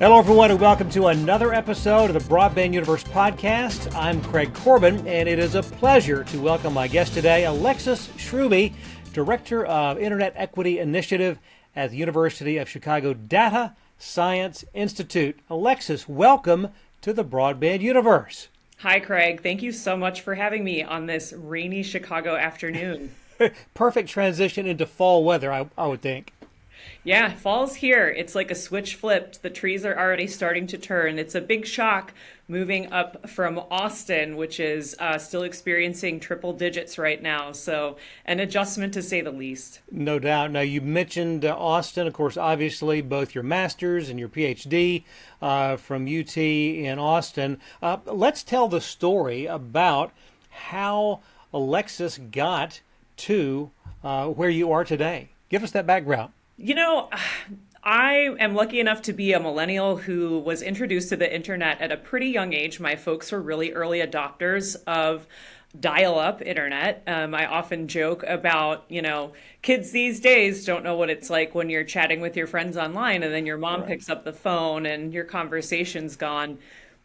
Hello, everyone, and welcome to another episode of the Broadband Universe podcast. I'm Craig Corbin, and it is a pleasure to welcome my guest today, Alexis Schrubbe, Director of Internet Equity Initiative at the University of Chicago Data Science Institute. Alexis, welcome to the Broadband Universe. Hi, Craig. Thank you so much for having me on this rainy Chicago afternoon. Perfect transition into fall weather, I would think. Yeah, fall's here. It's like a switch flipped. The trees are already starting to turn. It's a big shock moving up from Austin, which is still experiencing triple digits right now. So an adjustment to say the least. No doubt. Now, you mentioned Austin, of course, obviously, both your master's and your PhD from UT in Austin. Let's tell the story about how Alexis got to where you are today. Give us that background. You know, I am lucky enough to be a millennial who was introduced to the internet at a pretty young age. My folks were really early adopters of dial-up internet. I often joke about, kids these days don't know what it's like when you're chatting with your friends online and then your mom picks up the phone and your conversation's gone.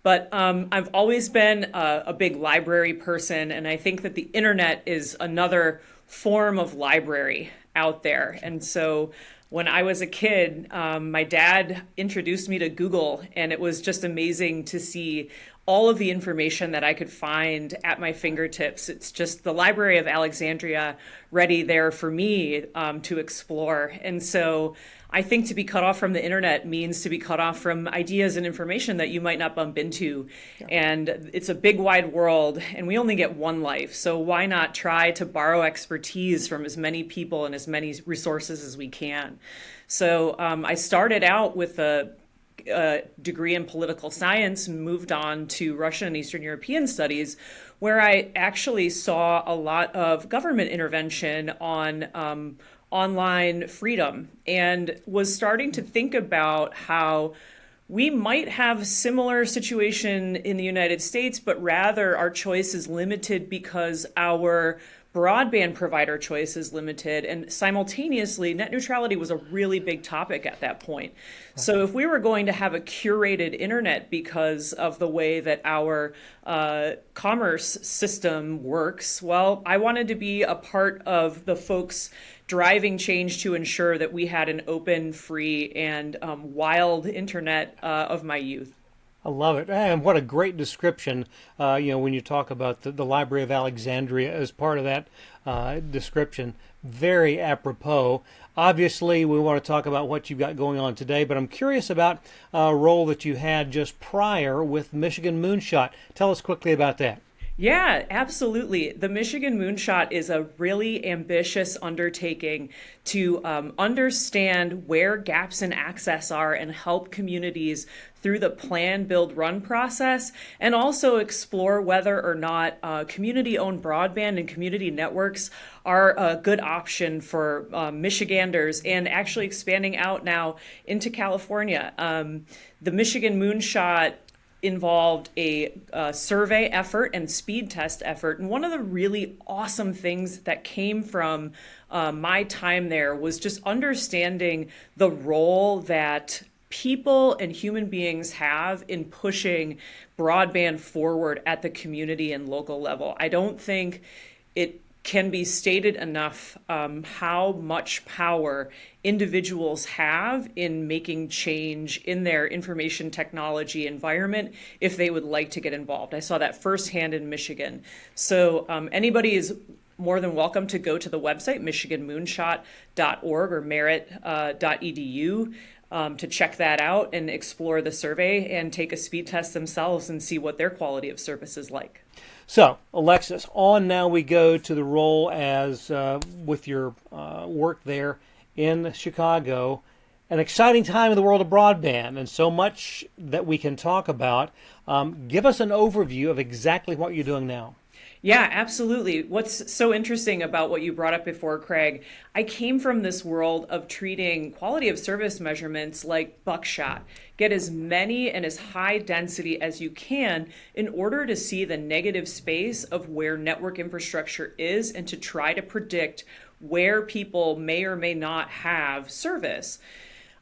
But I've always been a big library person, and I think that the internet is another form of library out there. And so when I was a kid, my dad introduced me to Google, and it was just amazing to see all of the information that I could find at my fingertips. It's just the Library of Alexandria ready there for me to explore. And so I think to be cut off from the internet means to be cut off from ideas and information that you might not bump into. Yeah. And it's a big wide world, and we only get one life. So why not try to borrow expertise from as many people and as many resources as we can? So I started out with a degree in political science, moved on to Russian and Eastern European studies, where I actually saw a lot of government intervention on online freedom, and was starting to think about how we might have a similar situation in the United States, but rather our choice is limited because our broadband provider choice is limited, and simultaneously net neutrality was a really big topic at that point. So if we were going to have a curated internet because of the way that our commerce system works, well, I wanted to be a part of the folks driving change to ensure that we had an open, free, and wild internet of my youth. I love it. And what a great description, when you talk about the Library of Alexandria as part of that description. Very apropos. Obviously, we want to talk about what you've got going on today, but I'm curious about a role that you had just prior with Michigan Moonshot. Tell us quickly about that. Yeah, absolutely. The Michigan Moonshot is a really ambitious undertaking to understand where gaps in access are and help communities through the plan, build, run process, and also explore whether or not community-owned broadband and community networks are a good option for Michiganders, and actually expanding out now into California. The Michigan Moonshot involved a survey effort and speed test effort. And one of the really awesome things that came from my time there was just understanding the role that people and human beings have in pushing broadband forward at the community and local level. I don't think it can be stated enough how much power individuals have in making change in their information technology environment if they would like to get involved. I saw that firsthand in Michigan. So anybody is more than welcome to go to the website, michiganmoonshot.org or merit.edu. To check that out and explore the survey and take a speed test themselves and see what their quality of service is like. So, Alexis, on now we go to the role as with your work there in Chicago. An exciting time in the world of broadband, and so much that we can talk about. Give us an overview of exactly what you're doing now. Yeah, absolutely. What's so interesting about what you brought up before, Craig, I came from this world of treating quality of service measurements like buckshot. Get as many and as high density as you can in order to see the negative space of where network infrastructure is and to try to predict where people may or may not have service.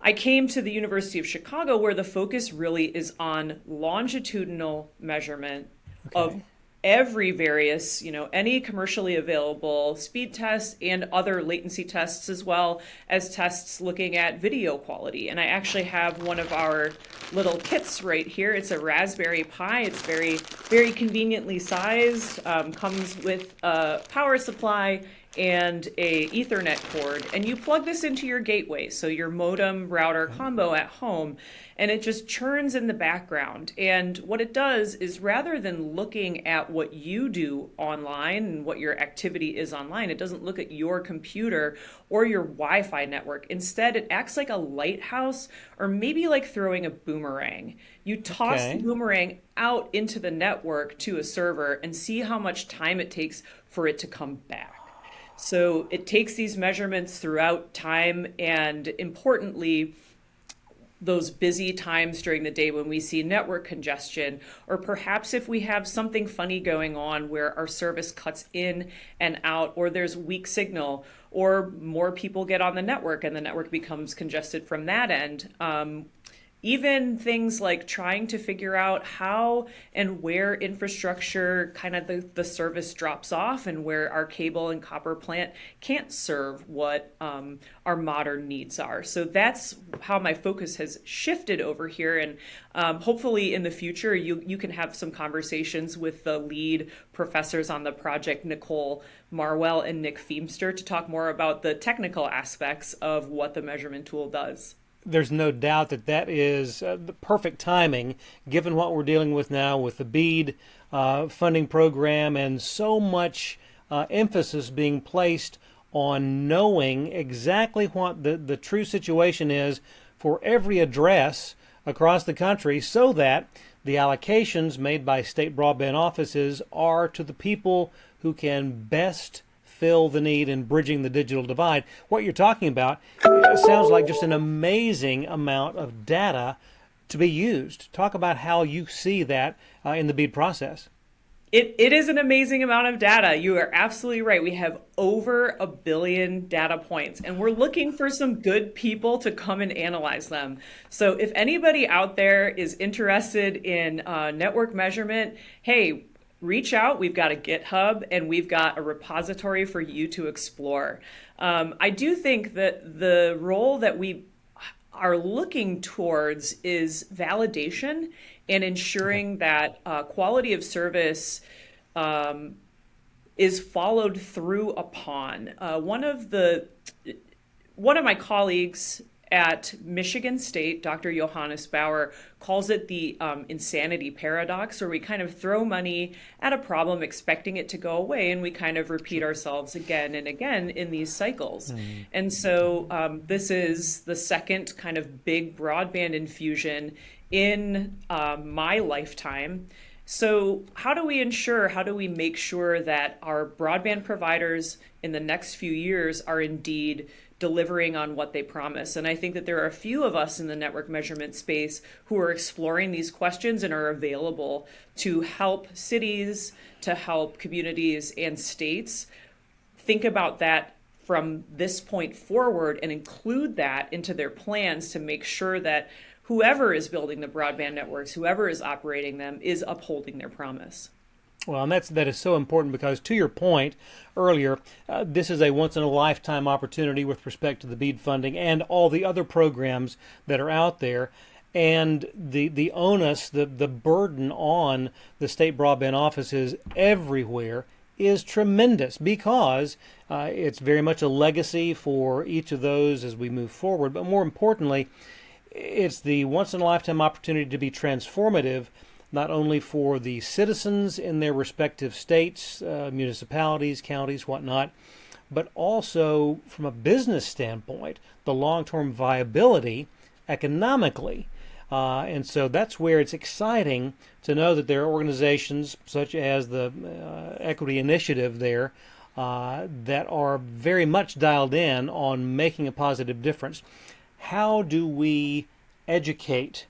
I came to the University of Chicago where the focus really is on longitudinal measurement of Okay. every various, any commercially available speed tests and other latency tests, as well as tests looking at video quality. And I actually have one of our little kits right here. It's a Raspberry Pi. It's very, very conveniently sized, comes with a power supply and a Ethernet cord, and you plug this into your gateway, so your modem router combo at home, and it just churns in the background. And what it does is, rather than looking at what you do online and what your activity is online, it doesn't look at your computer or your Wi-Fi network. Instead, it acts like a lighthouse, or maybe like throwing a boomerang. You toss the Okay. boomerang out into the network to a server and see how much time it takes for it to come back. So it takes these measurements throughout time, and importantly, those busy times during the day when we see network congestion, or perhaps if we have something funny going on where our service cuts in and out, or there's weak signal, or more people get on the network and the network becomes congested from that end. Even things like trying to figure out how and where infrastructure, kind of the service drops off, and where our cable and copper plant can't serve what our modern needs are. So that's how my focus has shifted over here. And hopefully in the future, you can have some conversations with the lead professors on the project, Nicole Marwell and Nick Feemster, to talk more about the technical aspects of what the measurement tool does. There's no doubt that that is the perfect timing, given what we're dealing with now with the BEAD funding program, and so much emphasis being placed on knowing exactly what the true situation is for every address across the country, so that the allocations made by state broadband offices are to the people who can best fill the need in bridging the digital divide. What you're talking about sounds like just an amazing amount of data to be used. Talk about how you see that in the BEAD process. It is an amazing amount of data. You are absolutely right. We have over 1 billion data points, and we're looking for some good people to come and analyze them. So if anybody out there is interested in network measurement, hey, reach out. We've got a GitHub and we've got a repository for you to explore. I do think that the role that we are looking towards is validation and Okay. ensuring that quality of service is followed through upon. One of my colleagues at Michigan State, Dr. Johannes Bauer, calls it the insanity paradox, where we kind of throw money at a problem expecting it to go away, and we kind of repeat Sure. ourselves again and again in these cycles. Mm. And so this is the second kind of big broadband infusion in my lifetime. So how do we make sure that our broadband providers in the next few years are indeed delivering on what they promise? And I think that there are a few of us in the network measurement space who are exploring these questions and are available to help cities, to help communities and states think about that from this point forward, and include that into their plans to make sure that whoever is building the broadband networks, whoever is operating them, is upholding their promise. Well, and that is so important because, to your point earlier, this is a once in a lifetime opportunity with respect to the BEAD funding and all the other programs that are out there. And the onus, the burden on the state broadband offices everywhere is tremendous, because it's very much a legacy for each of those as we move forward. But more importantly, it's the once in a lifetime opportunity to be transformative, not only for the citizens in their respective states, municipalities, counties, whatnot, but also from a business standpoint, the long-term viability economically. And so that's where it's exciting to know that there are organizations such as the Equity Initiative there that are very much dialed in on making a positive difference. How do we educate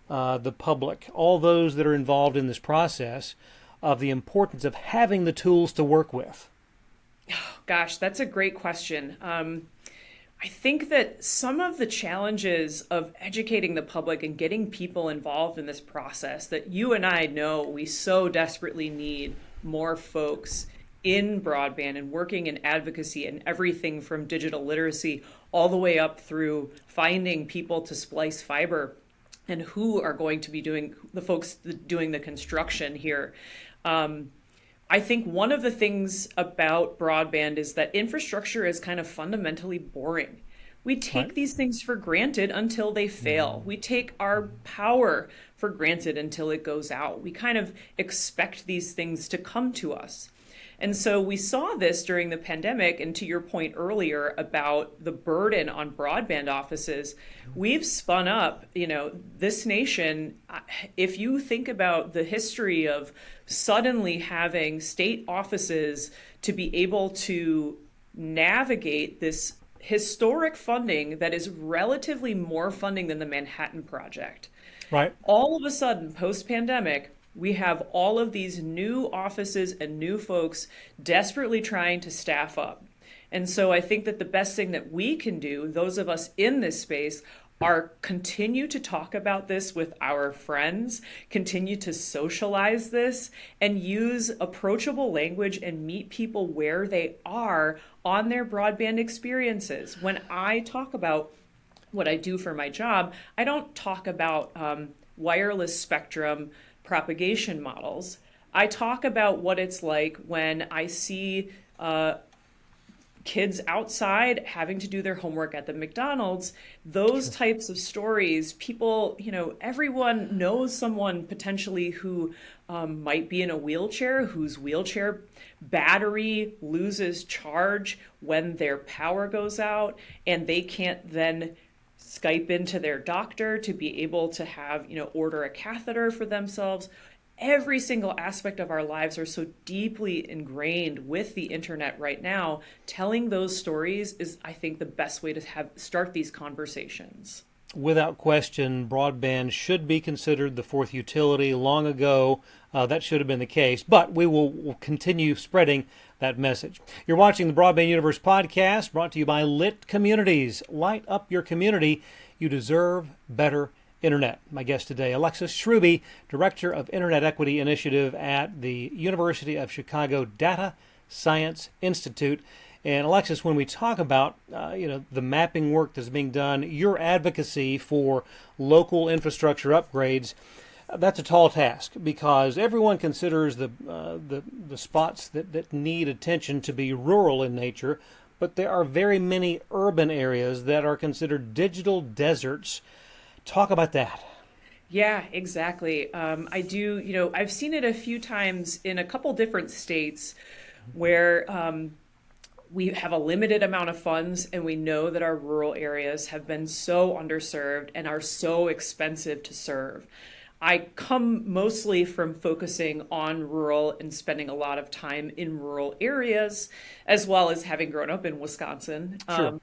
the public, all those that are involved in this process, of the importance of having the tools to work with? Gosh, that's a great question. I think that some of the challenges of educating the public and getting people involved in this process that you and I know we so desperately need more folks in broadband and working in advocacy and everything from digital literacy all the way up through finding people to splice fiber and who are going to be doing the folks doing the construction here. I think one of the things about broadband is that infrastructure is kind of fundamentally boring. We Right. take these things for granted until they fail. We take our power for granted until it goes out. We kind of expect these things to come to us. And so we saw this during the pandemic. And to your point earlier about the burden on broadband offices, we've spun up, this nation. If you think about the history of suddenly having state offices to be able to navigate this historic funding that is relatively more funding than the Manhattan Project. Right. All of a sudden, post pandemic, we have all of these new offices and new folks desperately trying to staff up. And so I think that the best thing that we can do, those of us in this space, are continue to talk about this with our friends, continue to socialize this, and use approachable language and meet people where they are on their broadband experiences. When I talk about what I do for my job, I don't talk about wireless spectrum propagation models. I talk about what it's like when I see kids outside having to do their homework at the McDonald's, those types of stories, people, everyone knows someone potentially who might be in a wheelchair, whose wheelchair battery loses charge when their power goes out, and they can't then Skype into their doctor to be able to have, order a catheter for themselves. Every single aspect of our lives are so deeply ingrained with the internet right now. Telling those stories is, I think, the best way to start these conversations. Without question, broadband should be considered the fourth utility. Long ago, that should have been the case, but we'll continue spreading that message. You're watching the Broadband Universe podcast, brought to you by Lit Communities. Light up your community. You deserve better internet. My guest today, Alexis Schrubbe, Director of Internet Equity Initiative at the University of Chicago Data Science Institute. And Alexis, when we talk about the mapping work that's being done, your advocacy for local infrastructure upgrades, that's a tall task because everyone considers the spots that need attention to be rural in nature, but there are very many urban areas that are considered digital deserts. Talk about that. Yeah, exactly. I do, I've seen it a few times in a couple different states where we have a limited amount of funds and we know that our rural areas have been so underserved and are so expensive to serve. I come mostly from focusing on rural and spending a lot of time in rural areas, as well as having grown up in Wisconsin. Sure.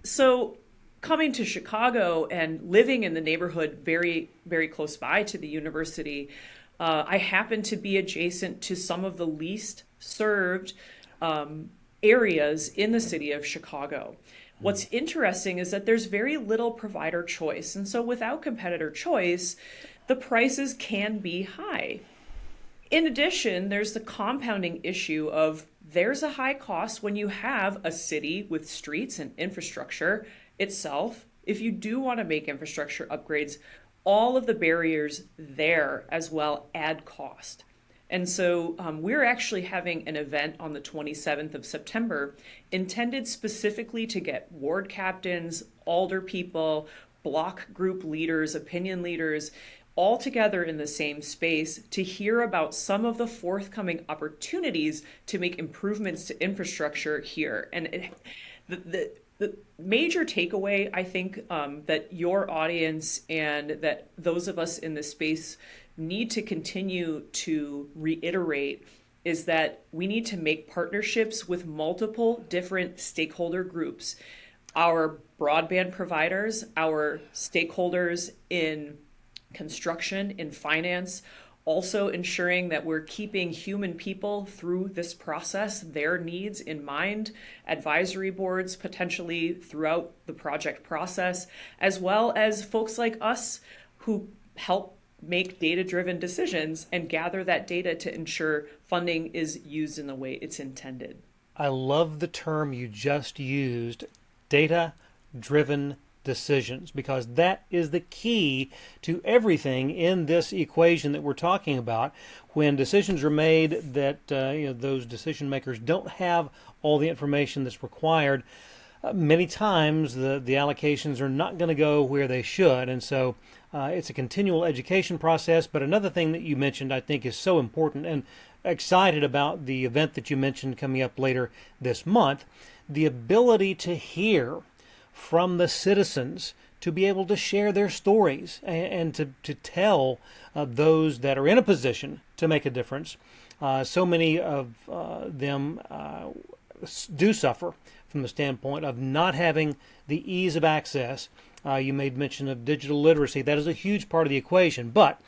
So coming to Chicago and living in the neighborhood very, very close by to the university, I happen to be adjacent to some of the least served areas in the city of Chicago. What's interesting is that there's very little provider choice. And so without competitor choice, the prices can be high. In addition, there's the compounding issue of there's a high cost when you have a city with streets and infrastructure itself. If you do want to make infrastructure upgrades, all of the barriers there as well add cost. And so we're actually having an event on the 27th of September intended specifically to get ward captains, alder people, block group leaders, opinion leaders, all together in the same space to hear about some of the forthcoming opportunities to make improvements to infrastructure here. And the major takeaway, I think, that your audience and that those of us in this space need to continue to reiterate is that we need to make partnerships with multiple different stakeholder groups. Our broadband providers, our stakeholders in construction, in finance, Also ensuring that we're keeping human people through this process, their needs in mind, advisory boards potentially throughout the project process, as well as folks like us who help make data-driven decisions and gather that data to ensure funding is used in the way it's intended. I love the term you just used, data-driven decisions, because that is the key to everything in this equation that we're talking about. When decisions are made that those decision makers don't have all the information that's required, many times the allocations are not going to go where they should, and so it's a continual education process. But another thing that you mentioned I think is so important, and excited about the event that you mentioned coming up later this month, the ability to hear from the citizens, to be able to share their stories and to tell those that are in a position to make a difference. So many of them do suffer from the standpoint of not having the ease of access. You made mention of digital literacy. That is a huge part of the equation. But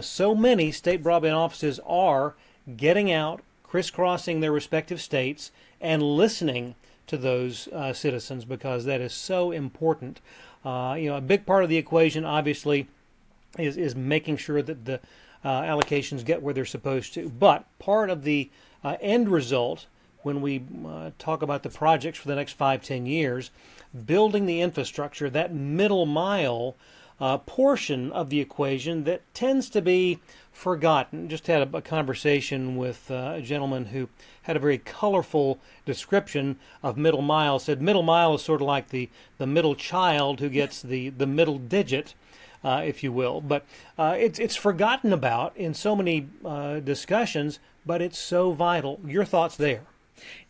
so many state broadband offices are getting out, crisscrossing their respective states, and listening to those citizens, because that is so important. A big part of the equation, obviously, is making sure that the allocations get where they're supposed to. But part of the end result, when we talk about the projects for the next 5-10 years, building the infrastructure, that middle mile portion of the equation that tends to be forgotten. Just had a conversation with a gentleman who had a very colorful description of middle mile. Said middle mile is sort of like the middle child who gets the middle digit, if you will. But it's forgotten about in so many discussions, but it's so vital. Your thoughts there?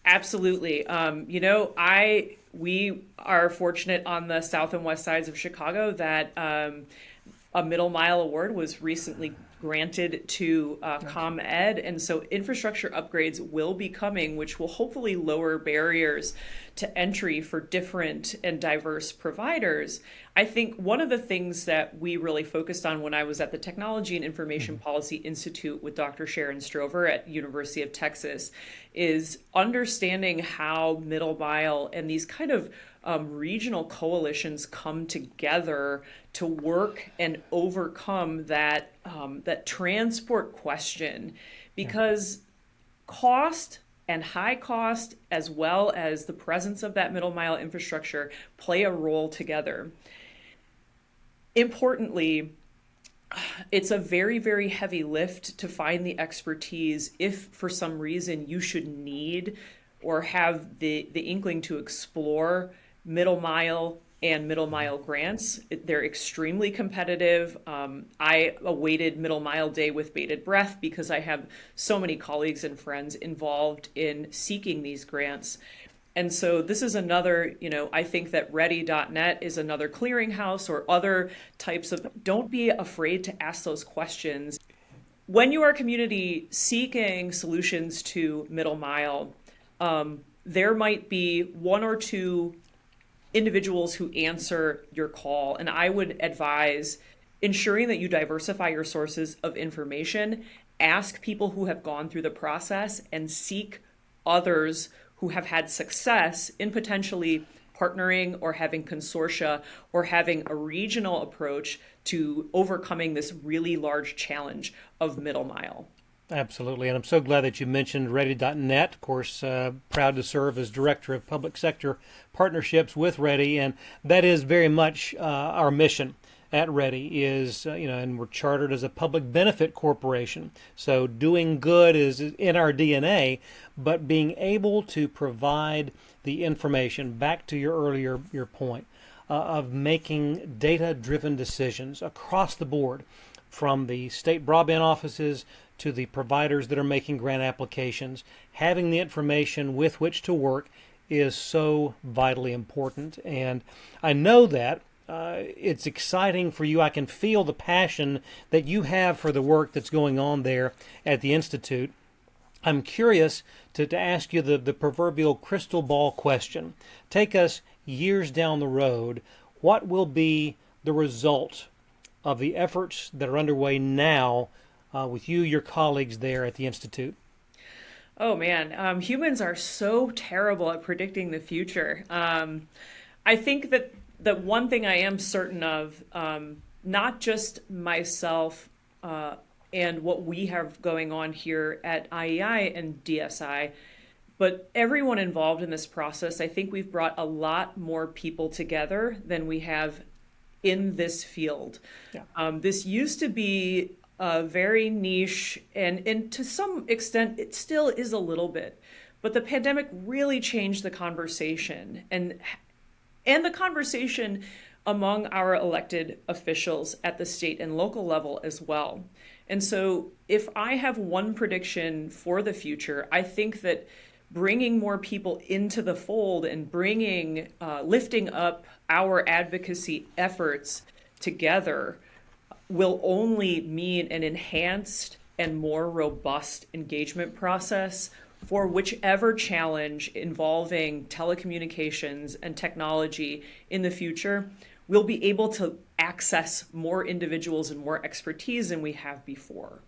Absolutely. We are fortunate on the south and west sides of Chicago that a middle mile award was recently granted to ComEd, and so infrastructure upgrades will be coming, which will hopefully lower barriers to entry for different and diverse providers. I think one of the things that we really focused on when I was at the Technology and Information Policy Institute with Dr. Sharon Strover at University of Texas is understanding how middle mile and these kind of regional coalitions come together to work and overcome that transport question, because cost and high cost, as well as the presence of that middle mile infrastructure, play a role together. Importantly, it's a very, very heavy lift to find the expertise if for some reason you should need or have the inkling to explore middle mile and middle mile grants. They're extremely competitive. I awaited Middle Mile Day with bated breath because I have so many colleagues and friends involved in seeking these grants. And so this is another, I think that ready.net is another clearinghouse, or other types of, don't be afraid to ask those questions. When you are a community seeking solutions to middle mile, there might be one or two individuals who answer your call. And I would advise ensuring that you diversify your sources of information, ask people who have gone through the process, and seek others who have had success in potentially partnering or having consortia or having a regional approach to overcoming this really large challenge of middle mile. Absolutely, and I'm so glad that you mentioned Ready.net. Of course, proud to serve as Director of Public Sector Partnerships with Ready, and that is very much our mission at Ready is, and we're chartered as a public benefit corporation. So doing good is in our DNA, but being able to provide the information, back to your point, of making data-driven decisions across the board, from the state broadband offices to the providers that are making grant applications. Having the information with which to work is so vitally important. And I know that it's exciting for you. I can feel the passion that you have for the work that's going on there at the Institute. I'm curious to ask you the proverbial crystal ball question. Take us years down the road. What will be the result of the efforts that are underway now with you, your colleagues there at the Institute? Oh man, humans are so terrible at predicting the future. I think that one thing I am certain of, not just myself and what we have going on here at IEI and DSI, but everyone involved in this process, I think we've brought a lot more people together than we have in this field. Yeah. This used to be very niche, and to some extent, it still is a little bit. But the pandemic really changed the conversation and the conversation among our elected officials at the state and local level as well. And so if I have one prediction for the future, I think that bringing more people into the fold and lifting up our advocacy efforts together will only mean an enhanced and more robust engagement process for whichever challenge involving telecommunications and technology in the future. We'll be able to access more individuals and more expertise than we have before.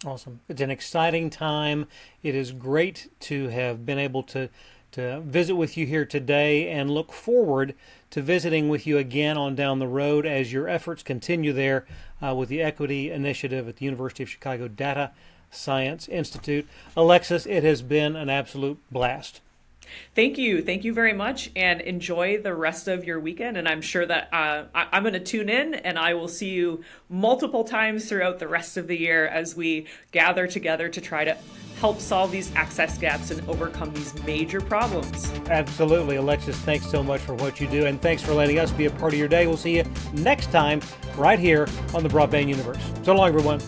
Awesome. It's an exciting time. It is great to have been able to visit with you here today, and look forward to visiting with you again on down the road as your efforts continue there with the Equity Initiative at the University of Chicago Data Science Institute. Alexis, it has been an absolute blast. Thank you. Thank you very much, and enjoy the rest of your weekend. And I'm sure that I'm going to tune in, and I will see you multiple times throughout the rest of the year as we gather together to try to help solve these access gaps and overcome these major problems. Absolutely. Alexis, thanks so much for what you do, and thanks for letting us be a part of your day. We'll see you next time right here on the Broadband Universe. So long, everyone.